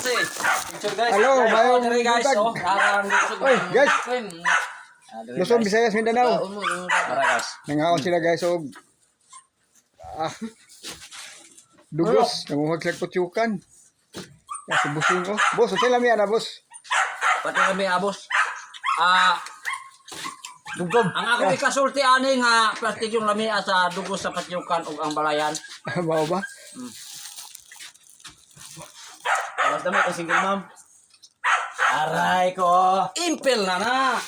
kasi. Picture guys. Hello, mayroong guys. butag. Oh, narang Oy, guys. Queen. Luzon, Visayas, Mindanao. Tara guys. Nangaon sila guys og dugos, nanguhag sila kutyukan. Kasi busing ko. Boss, sila mi ana boss. Pati kami abos. Dugtog. Ang ako ikasulti ani nga plastic yung lamia sa dugos sa patyukan ug ang balayan. Mao ba? Basta may single mom. Aray ko. Impel na.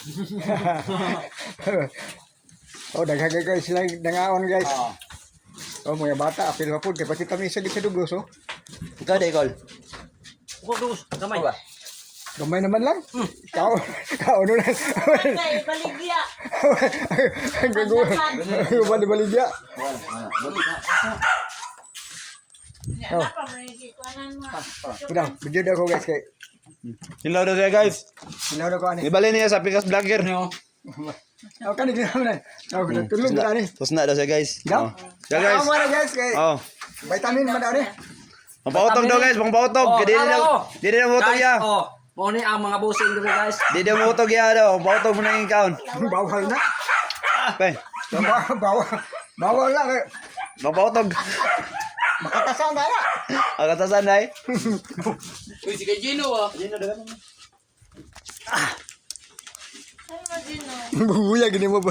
Oh, daghang guys sila nangaon guys. Oh. Oh, mga bata, apil pa pud kay pati kami sa dugos oh. Ikaw de Col. Ug dugos gamay ba? Gamay naman lang. Kao, ano na. Ay, baligya. Ang gagawin. Bali-baligya. Oh. Udah, video dah ko guys kay. Hello daw siya guys. Sinaw na ko ani. Ibali niya sa Pikas Vlogger. Oh, kan ginawa na. Oh, tulog na ani. Tapos na daw siya guys. Daw? Yeah guys. Oh, mana guys kay. Oh. Vitamin man daw ni. Pampautok daw guys, pampautok. Oh, Di na mo utog guys, ya. oh. Mo ni ang mga busing dito guys. Di na mo utog ya daw. Pampautok mo na yung kaon. Bawal na. Pe. Bawal lang. Pampautok. Makatasan na. Agatasan na eh. Uy, si Gino ah. Buya gini mo ba?